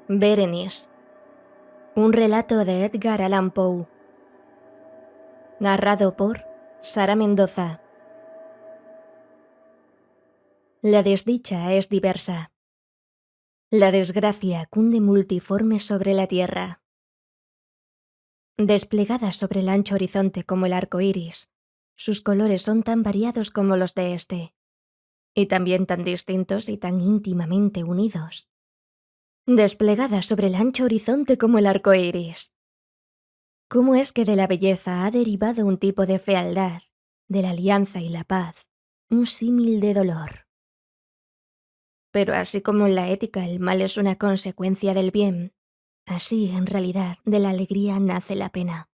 Berenice. Un relato de Edgar Allan Poe. Narrado por Sara Mendoza. La desdicha es diversa. La desgracia cunde multiforme sobre la tierra. Desplegada sobre el ancho horizonte como el arco iris, sus colores son tan variados como los de este, y también tan distintos y tan íntimamente unidos. Desplegada sobre el ancho horizonte como el arco iris. ¿Cómo es que de la belleza ha derivado un tipo de fealdad, de la alianza y la paz, un símil de dolor? Pero así como en la ética el mal es una consecuencia del bien, así en realidad de la alegría nace la pena.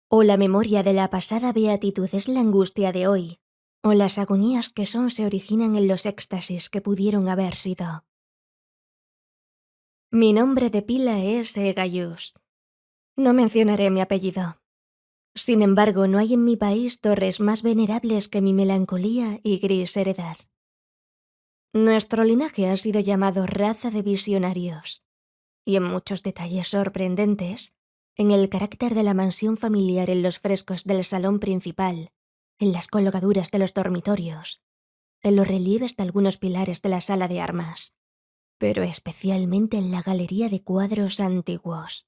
O la memoria de la pasada beatitud es la angustia de hoy, o las agonías que son se originan en los éxtasis que pudieron haber sido. Mi nombre de pila es Egayus. No mencionaré mi apellido. Sin embargo, no hay en mi país torres más venerables que mi melancolía y gris heredad. Nuestro linaje ha sido llamado raza de visionarios, y en muchos detalles sorprendentes, en el carácter de la mansión familiar, en los frescos del salón principal, en las colgaduras de los dormitorios, en los relieves de algunos pilares de la sala de armas, pero especialmente en la galería de cuadros antiguos,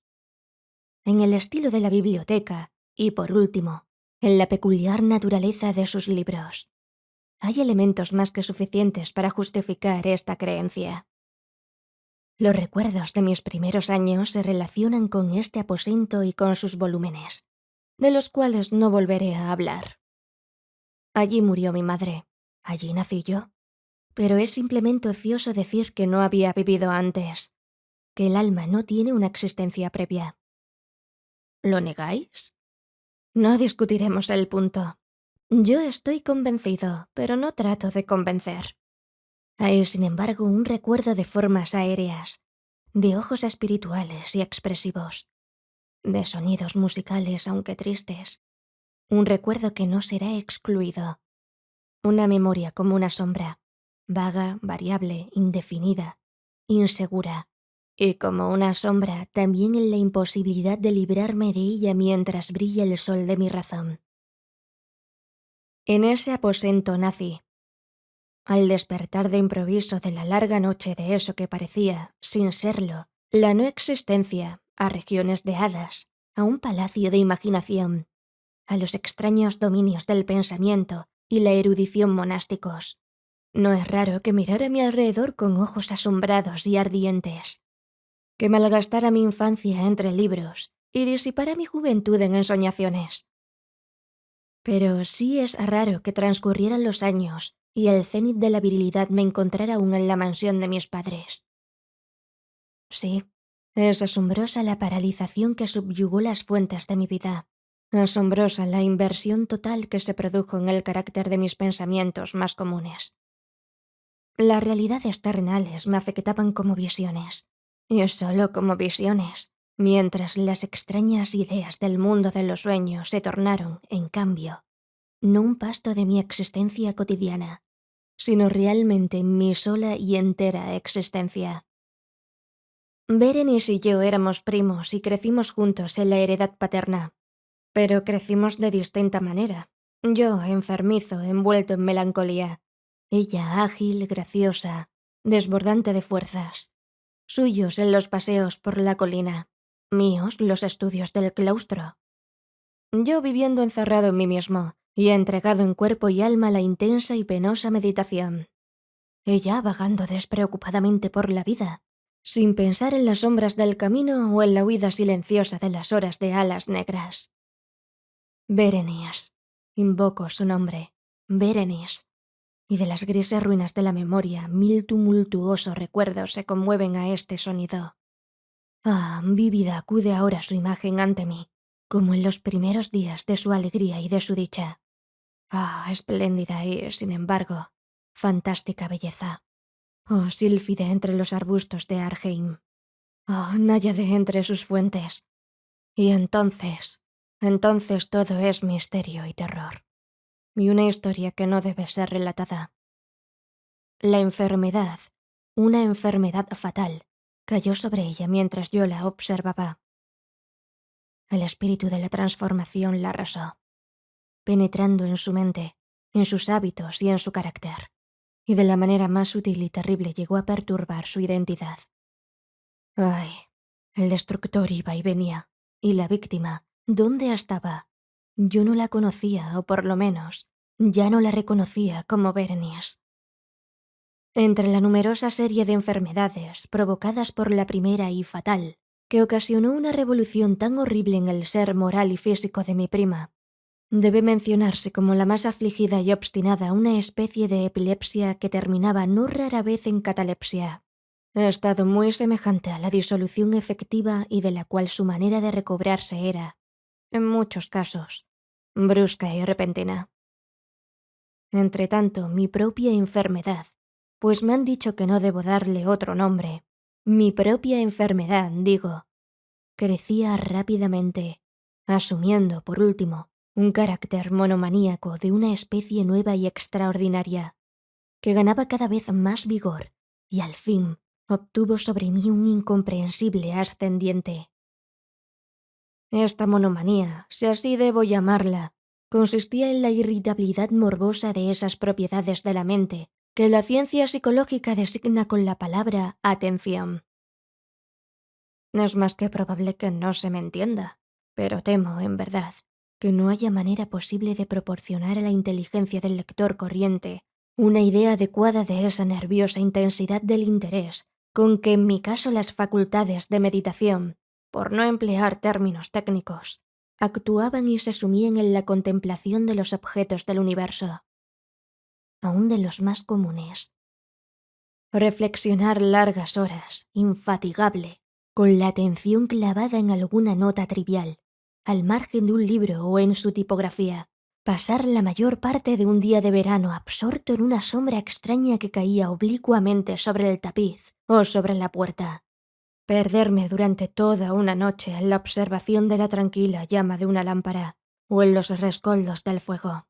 en el estilo de la biblioteca y, por último, en la peculiar naturaleza de sus libros. Hay elementos más que suficientes para justificar esta creencia. Los recuerdos de mis primeros años se relacionan con este aposento y con sus volúmenes, de los cuales no volveré a hablar. Allí murió mi madre, allí nací yo, pero es simplemente ocioso decir que no había vivido antes, que el alma no tiene una existencia previa. ¿Lo negáis? No discutiremos el punto. Yo estoy convencido, pero no trato de convencer. Hay, sin embargo, un recuerdo de formas aéreas, de ojos espirituales y expresivos, de sonidos musicales aunque tristes, un recuerdo que no será excluido, una memoria como una sombra, vaga, variable, indefinida, insegura, y como una sombra también en la imposibilidad de librarme de ella mientras brilla el sol de mi razón. En ese aposento nací. Al despertar de improviso de la larga noche de eso que parecía, sin serlo, la no existencia, a regiones de hadas, a un palacio de imaginación, a los extraños dominios del pensamiento y la erudición monásticos, no es raro que mirara a mi alrededor con ojos asombrados y ardientes, que malgastara mi infancia entre libros y disipara mi juventud en ensoñaciones. Pero sí es raro que transcurrieran los años y el cenit de la virilidad me encontrara aún en la mansión de mis padres. Sí, es asombrosa la paralización que subyugó las fuentes de mi vida. Asombrosa la inversión total que se produjo en el carácter de mis pensamientos más comunes. Las realidades terrenales me afectaban como visiones, y solo como visiones, mientras las extrañas ideas del mundo de los sueños se tornaron, en cambio, no un pasto de mi existencia cotidiana, sino realmente mi sola y entera existencia. Berenice y yo éramos primos y crecimos juntos en la heredad paterna, pero crecimos de distinta manera. Yo, enfermizo, envuelto en melancolía. Ella, ágil, graciosa, desbordante de fuerzas. Suyos en los paseos por la colina, míos los estudios del claustro. Yo viviendo encerrado en mí mismo y entregado en cuerpo y alma a la intensa y penosa meditación. Ella vagando despreocupadamente por la vida, sin pensar en las sombras del camino o en la huida silenciosa de las horas de alas negras. Berenice, invoco su nombre, Berenice, y de las grises ruinas de la memoria 1000 tumultuosos recuerdos se conmueven a este sonido. Ah, vívida acude ahora su imagen ante mí, como en los primeros días de su alegría y de su dicha. Ah, espléndida y, sin embargo, fantástica belleza. Oh, sílfide entre los arbustos de Arheim. Oh, náyade entre sus fuentes. Y entonces todo es misterio y terror. Y una historia que no debe ser relatada. La enfermedad, una enfermedad fatal, cayó sobre ella mientras yo la observaba. El espíritu de la transformación la arrasó, penetrando en su mente, en sus hábitos y en su carácter, y de la manera más sutil y terrible llegó a perturbar su identidad. Ay, el destructor iba y venía, y la víctima, ¿dónde estaba? Yo no la conocía, o por lo menos, ya no la reconocía como Berenice. Entre la numerosa serie de enfermedades provocadas por la primera y fatal, que ocasionó una revolución tan horrible en el ser moral y físico de mi prima, debe mencionarse como la más afligida y obstinada una especie de epilepsia que terminaba no rara vez en catalepsia, estado muy semejante a la disolución efectiva y de la cual su manera de recobrarse era, en muchos casos, brusca y repentina. Entretanto, mi propia enfermedad, pues me han dicho que no debo darle otro nombre, mi propia enfermedad, digo, crecía rápidamente, asumiendo, por último, un carácter monomaníaco de una especie nueva y extraordinaria, que ganaba cada vez más vigor y al fin obtuvo sobre mí un incomprensible ascendiente. Esta monomanía, si así debo llamarla, consistía en la irritabilidad morbosa de esas propiedades de la mente que la ciencia psicológica designa con la palabra atención. Es más que probable que no se me entienda, pero temo, en verdad, que no haya manera posible de proporcionar a la inteligencia del lector corriente una idea adecuada de esa nerviosa intensidad del interés con que en mi caso las facultades de meditación, por no emplear términos técnicos, actuaban y se sumían en la contemplación de los objetos del universo, aun de los más comunes. Reflexionar largas horas, infatigable, con la atención clavada en alguna nota trivial, al margen de un libro o en su tipografía. Pasar la mayor parte de un día de verano absorto en una sombra extraña que caía oblicuamente sobre el tapiz o sobre la puerta. Perderme durante toda una noche en la observación de la tranquila llama de una lámpara o en los rescoldos del fuego.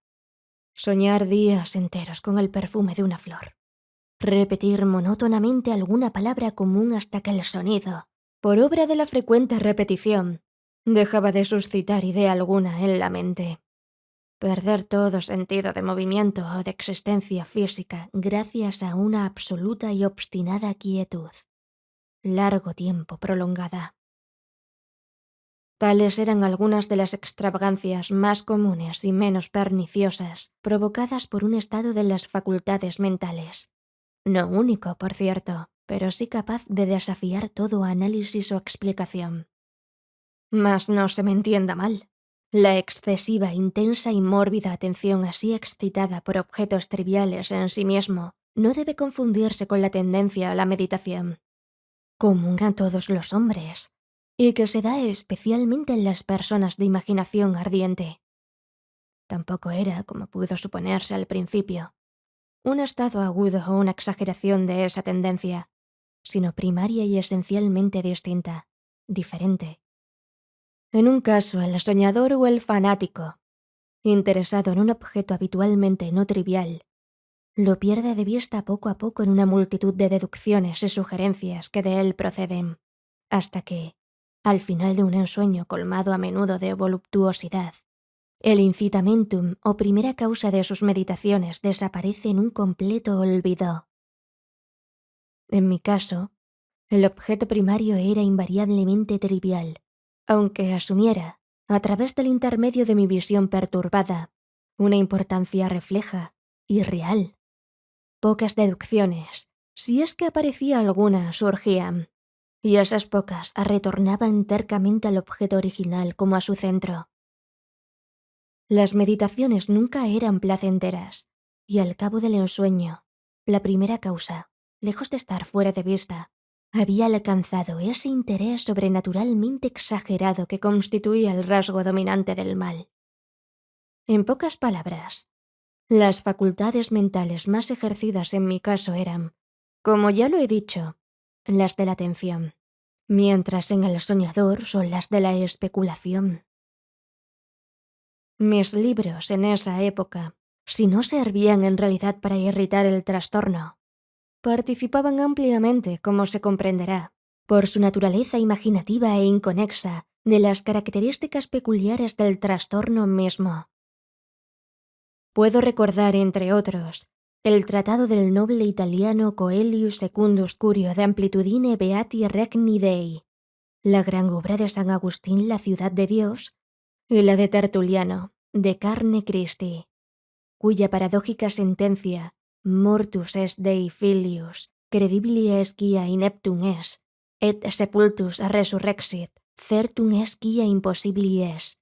Soñar días enteros con el perfume de una flor. Repetir monótonamente alguna palabra común hasta que el sonido, por obra de la frecuente repetición, dejaba de suscitar idea alguna en la mente. Perder todo sentido de movimiento o de existencia física gracias a una absoluta y obstinada quietud, largo tiempo prolongada. Tales eran algunas de las extravagancias más comunes y menos perniciosas provocadas por un estado de las facultades mentales. No único, por cierto, pero sí capaz de desafiar todo análisis o explicación. Mas no se me entienda mal. La excesiva, intensa y mórbida atención así excitada por objetos triviales en sí mismo no debe confundirse con la tendencia a la meditación, común a todos los hombres, y que se da especialmente en las personas de imaginación ardiente. Tampoco era, como pudo suponerse al principio, un estado agudo o una exageración de esa tendencia, sino primaria y esencialmente distinta, diferente. En un caso, el soñador o el fanático, interesado en un objeto habitualmente no trivial, lo pierde de vista poco a poco en una multitud de deducciones y sugerencias que de él proceden, hasta que, al final de un ensueño colmado a menudo de voluptuosidad, el incitamentum o primera causa de sus meditaciones desaparece en un completo olvido. En mi caso, el objeto primario era invariablemente trivial, aunque asumiera, a través del intermedio de mi visión perturbada, una importancia refleja y real. Pocas deducciones, si es que aparecía alguna, surgían, y esas pocas retornaban tercamente al objeto original como a su centro. Las meditaciones nunca eran placenteras, y al cabo del ensueño, la primera causa, lejos de estar fuera de vista, había alcanzado ese interés sobrenaturalmente exagerado que constituía el rasgo dominante del mal. En pocas palabras, las facultades mentales más ejercidas en mi caso eran, como ya lo he dicho, las de la atención, mientras en el soñador son las de la especulación. Mis libros en esa época, si no servían en realidad para irritar el trastorno, participaban ampliamente, como se comprenderá, por su naturaleza imaginativa e inconexa, de las características peculiares del trastorno mismo. Puedo recordar, entre otros, el tratado del noble italiano Coelius Secundus Curio de Amplitudine Beati Regni Dei, la gran obra de San Agustín La ciudad de Dios, y la de Tertuliano, De carne Christi, cuya paradójica sentencia Mortus est Dei filius, credibili est quia ineptum est, et sepultus resurrexit, certum est quia impossibili est,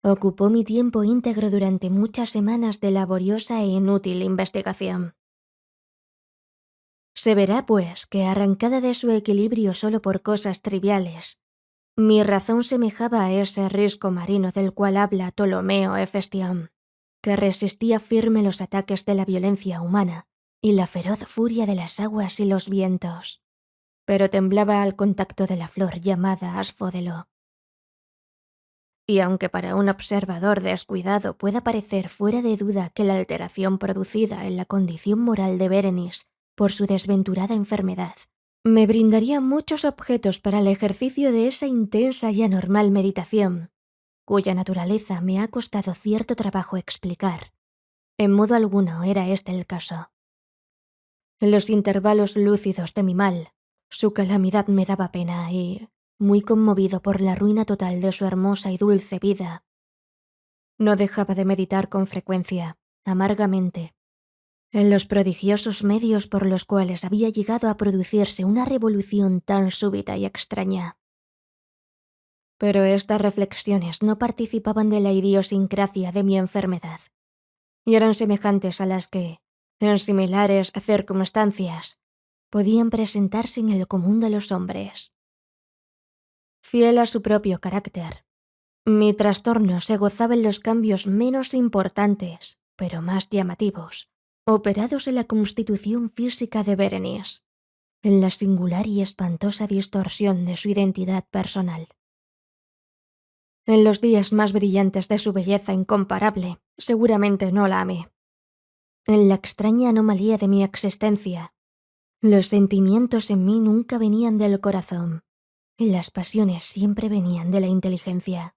ocupó mi tiempo íntegro durante muchas semanas de laboriosa e inútil investigación. Se verá, pues, que arrancada de su equilibrio solo por cosas triviales, mi razón semejaba a ese risco marino del cual habla Ptolomeo Hefestión, que resistía firme los ataques de la violencia humana y la feroz furia de las aguas y los vientos, pero temblaba al contacto de la flor llamada asfódelo. Y aunque para un observador descuidado pueda parecer fuera de duda que la alteración producida en la condición moral de Bérenis por su desventurada enfermedad me brindaría muchos objetos para el ejercicio de esa intensa y anormal meditación, cuya naturaleza me ha costado cierto trabajo explicar, en modo alguno era este el caso. En los intervalos lúcidos de mi mal, su calamidad me daba pena y, muy conmovido por la ruina total de su hermosa y dulce vida, no dejaba de meditar con frecuencia, amargamente, en los prodigiosos medios por los cuales había llegado a producirse una revolución tan súbita y extraña. Pero estas reflexiones no participaban de la idiosincrasia de mi enfermedad, y eran semejantes a las que, en similares circunstancias, podían presentarse en el común de los hombres. Fiel a su propio carácter, mi trastorno se gozaba en los cambios menos importantes, pero más llamativos, operados en la constitución física de Bérenis, en la singular y espantosa distorsión de su identidad personal. En los días más brillantes de su belleza incomparable, seguramente no la amé. En la extraña anomalía de mi existencia, los sentimientos en mí nunca venían del corazón, y las pasiones siempre venían de la inteligencia.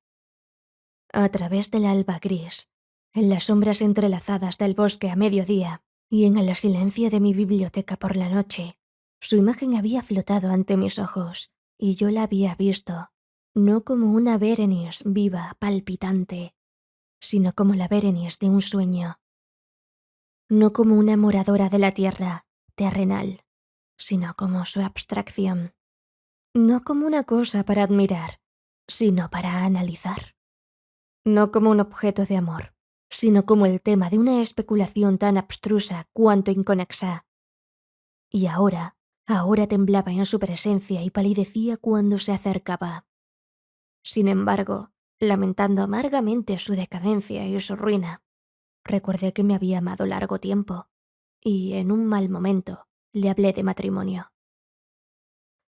A través del alba gris, en las sombras entrelazadas del bosque a mediodía y en el silencio de mi biblioteca por la noche, su imagen había flotado ante mis ojos, y yo la había visto, no como una Bérenis viva, palpitante, sino como la Bérenis de un sueño. No como una moradora de la tierra, terrenal, sino como su abstracción. No como una cosa para admirar, sino para analizar. No como un objeto de amor, sino como el tema de una especulación tan abstrusa cuanto inconexa. Y ahora temblaba en su presencia y palidecía cuando se acercaba. Sin embargo, lamentando amargamente su decadencia y su ruina, recordé que me había amado largo tiempo, y en un mal momento le hablé de matrimonio.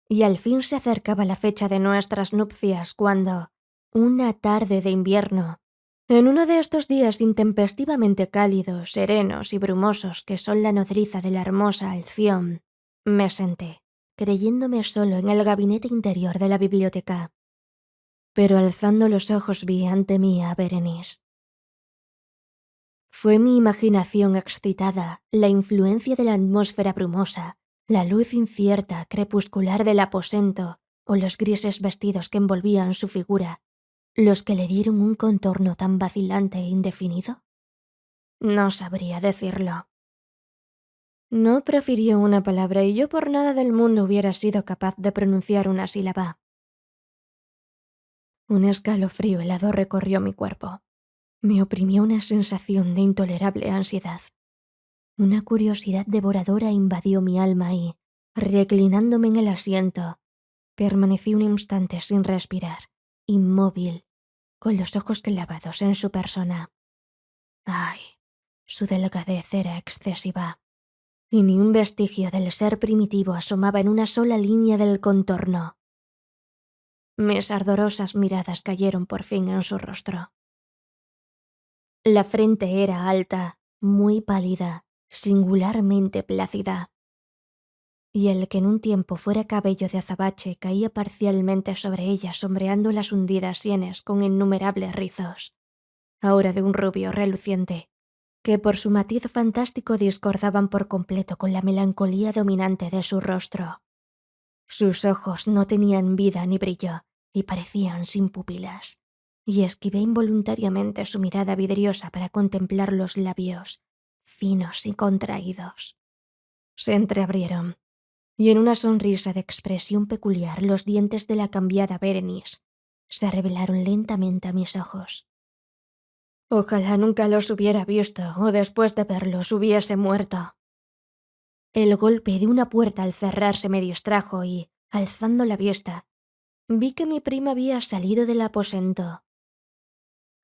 Y al fin se acercaba la fecha de nuestras nupcias cuando, una tarde de invierno, en uno de estos días intempestivamente cálidos, serenos y brumosos que son la nodriza de la hermosa Alción, me senté, creyéndome solo en el gabinete interior de la biblioteca. Pero alzando los ojos vi ante mí a Bérenis. Fue mi imaginación excitada, la influencia de la atmósfera brumosa, la luz incierta, crepuscular del aposento o los grises vestidos que envolvían su figura, los que le dieron un contorno tan vacilante e indefinido. No sabría decirlo. No profirió una palabra y yo por nada del mundo hubiera sido capaz de pronunciar una sílaba. Un escalofrío helado recorrió mi cuerpo. Me oprimió una sensación de intolerable ansiedad. Una curiosidad devoradora invadió mi alma y, reclinándome en el asiento, permanecí un instante sin respirar, inmóvil, con los ojos clavados en su persona. Ay, su delgadez era excesiva, y ni un vestigio del ser primitivo asomaba en una sola línea del contorno. Mis ardorosas miradas cayeron por fin en su rostro. La frente era alta, muy pálida, singularmente plácida. y el que en un tiempo fuera cabello de azabache caía parcialmente sobre ella, sombreando las hundidas sienes con innumerables rizos, ahora de un rubio reluciente, que por su matiz fantástico discordaban por completo con la melancolía dominante de su rostro. Sus ojos no tenían vida ni brillo y parecían sin pupilas, y esquivé involuntariamente su mirada vidriosa para contemplar los labios, finos y contraídos. Se entreabrieron, y en una sonrisa de expresión peculiar los dientes de la cambiada Berenice se revelaron lentamente a mis ojos. Ojalá nunca los hubiera visto o después de verlos hubiese muerto. El golpe de una puerta al cerrarse me distrajo y, alzando la vista, vi que mi prima había salido del aposento.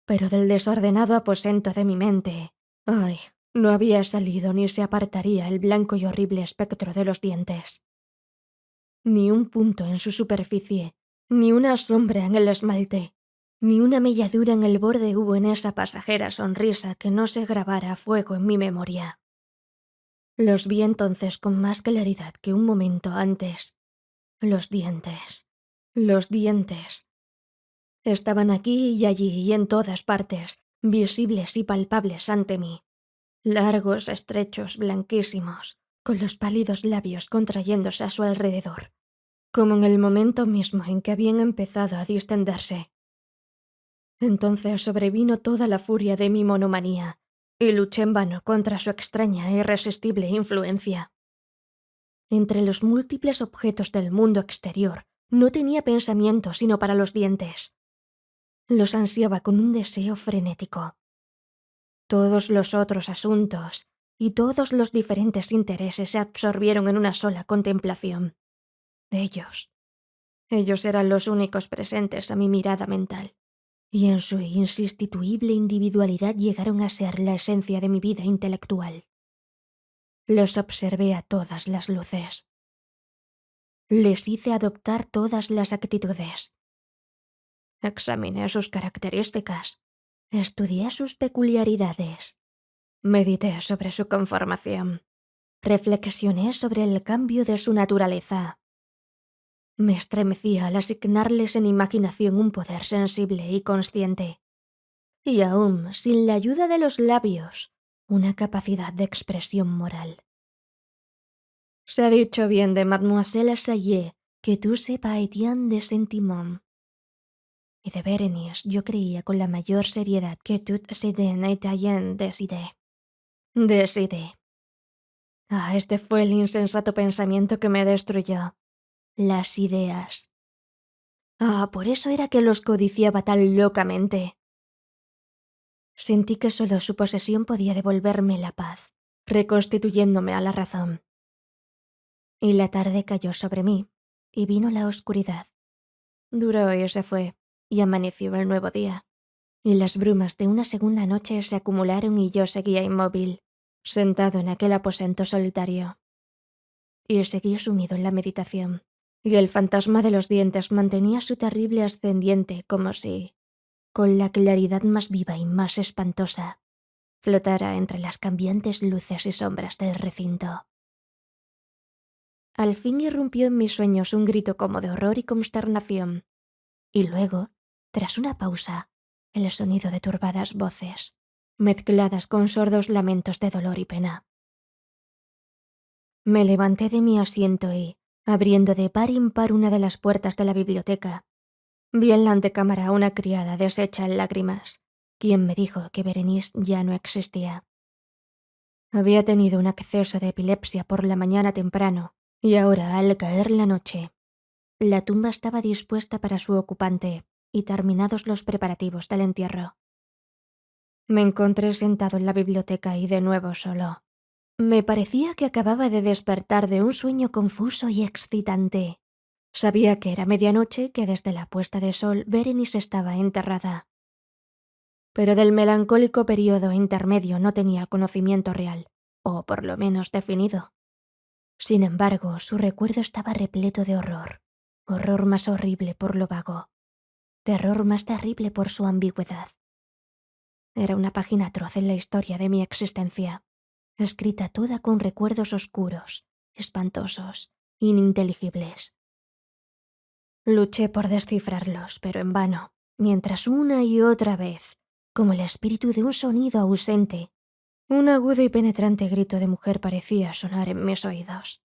Pero del desordenado aposento de mi mente, ay, no había salido ni se apartaría el blanco y horrible espectro de los dientes. Ni un punto en su superficie, ni una sombra en el esmalte, ni una melladura en el borde hubo en esa pasajera sonrisa que no se grabara a fuego en mi memoria. Los vi entonces con más claridad que un momento antes. Los dientes. Los dientes. Estaban aquí y allí y en todas partes, visibles y palpables ante mí. Largos, estrechos, blanquísimos, con los pálidos labios contrayéndose a su alrededor, como en el momento mismo en que habían empezado a distenderse. Entonces sobrevino toda la furia de mi monomanía, y luché en vano contra su extraña e irresistible influencia. Entre los múltiples objetos del mundo exterior, no tenía pensamiento sino para los dientes. Los ansiaba con un deseo frenético. Todos los otros asuntos y todos los diferentes intereses se absorbieron en una sola contemplación. Ellos eran los únicos presentes a mi mirada mental, y en su insustituible individualidad llegaron a ser la esencia de mi vida intelectual. Los observé a todas las luces. Les hice adoptar todas las actitudes. Examiné sus características. Estudié sus peculiaridades. Medité sobre su conformación. Reflexioné sobre el cambio de su naturaleza. Me estremecía al asignarles en imaginación un poder sensible y consciente. Y aún, sin la ayuda de los labios, una capacidad de expresión moral. Se ha dicho bien de Mademoiselle Sayé que tout se paetien de sentiment. Y de Berenice yo creía con la mayor seriedad que tout se denetaillent des idées. Des idées. Ah, este fue el insensato pensamiento que me destruyó. Las ideas. Ah, por eso era que los codiciaba tan locamente. Sentí que solo su posesión podía devolverme la paz, reconstituyéndome a la razón. Y la tarde cayó sobre mí, y vino la oscuridad. Duró y se fue, y amaneció el nuevo día. Y las brumas de una segunda noche se acumularon y yo seguía inmóvil, sentado en aquel aposento solitario. Y seguí sumido en la meditación, y el fantasma de los dientes mantenía su terrible ascendiente como si, con la claridad más viva y más espantosa, flotara entre las cambiantes luces y sombras del recinto. Al fin irrumpió en mis sueños un grito como de horror y consternación, y luego, tras una pausa, el sonido de turbadas voces, mezcladas con sordos lamentos de dolor y pena. Me levanté de mi asiento y, abriendo de par en par una de las puertas de la biblioteca, vi en la antecámara a una criada deshecha en lágrimas, quien me dijo que Berenice ya no existía. Había tenido un acceso de epilepsia por la mañana temprano, y ahora, al caer la noche, la tumba estaba dispuesta para su ocupante y terminados los preparativos del entierro. Me encontré sentado en la biblioteca y de nuevo solo. Me parecía que acababa de despertar de un sueño confuso y excitante. Sabía que era medianoche y que desde la puesta de sol Berenice estaba enterrada. Pero del melancólico periodo intermedio no tenía conocimiento real, o por lo menos definido. Sin embargo, su recuerdo estaba repleto de horror. Horror más horrible por lo vago. Terror más terrible por su ambigüedad. Era una página atroz en la historia de mi existencia, escrita toda con recuerdos oscuros, espantosos, ininteligibles. Luché por descifrarlos, pero en vano, mientras una y otra vez, como el espíritu de un sonido ausente, un agudo y penetrante grito de mujer parecía sonar en mis oídos.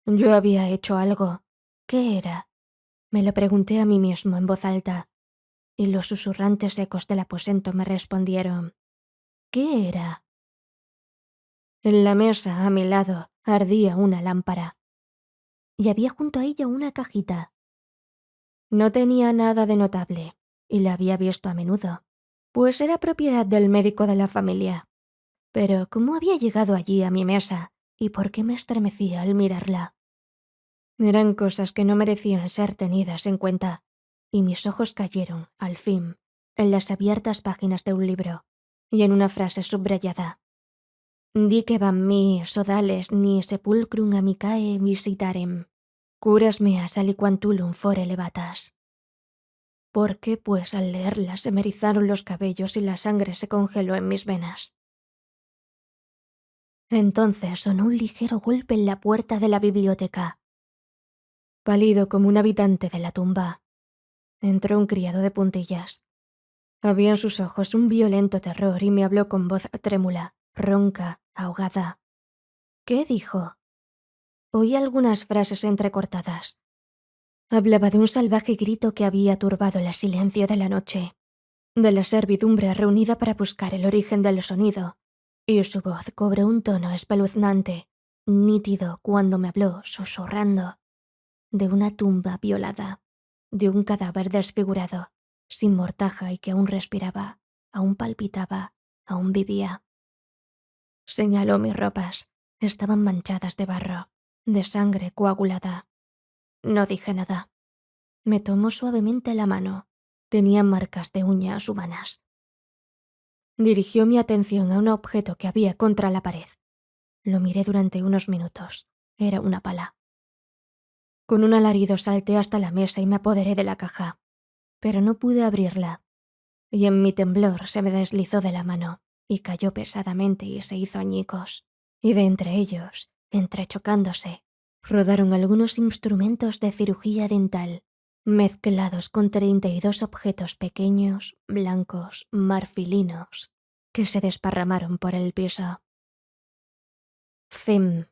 Yo había hecho algo. ¿Qué era? Me lo pregunté a mí mismo en voz alta, y los susurrantes ecos del aposento me respondieron: ¿qué era? En la mesa, a mi lado, ardía una lámpara, y había junto a ella una cajita. No tenía nada de notable, y la había visto a menudo, pues era propiedad del médico de la familia. Pero ¿cómo había llegado allí a mi mesa, y por qué me estremecía al mirarla? Eran cosas que no merecían ser tenidas en cuenta, y mis ojos cayeron, al fin, en las abiertas páginas de un libro, y en una frase subrayada: Dicebam mi sodales ni sepulcrum amicae visitarem, curas meas aliquantulum fore levatas. ¿Por qué, pues, al leerla se me erizaron los cabellos y la sangre se congeló en mis venas? Entonces sonó un ligero golpe en la puerta de la biblioteca. Pálido como un habitante de la tumba, entró un criado de puntillas. Había en sus ojos un violento terror y me habló con voz trémula, ronca, ahogada. ¿Qué dijo? Oí algunas frases entrecortadas. Hablaba de un salvaje grito que había turbado el silencio de la noche, de la servidumbre reunida para buscar el origen del sonido, y su voz cobró un tono espeluznante, nítido cuando me habló, susurrando, de una tumba violada, de un cadáver desfigurado, sin mortaja y que aún respiraba, aún palpitaba, aún vivía. Señaló mis ropas. Estaban manchadas de barro, de sangre coagulada. No dije nada. Me tomó suavemente la mano. Tenía marcas de uñas humanas. Dirigió mi atención a un objeto que había contra la pared. Lo miré durante unos minutos. Era una pala. Con un alarido salté hasta la mesa y me apoderé de la caja. Pero no pude abrirla. Y en mi temblor se me deslizó de la mano y cayó pesadamente y se hizo añicos. Y de entre ellos, entrechocándose, rodaron algunos instrumentos de cirugía dental, mezclados con 32 objetos pequeños, blancos, marfilinos, que se desparramaron por el piso. Fin.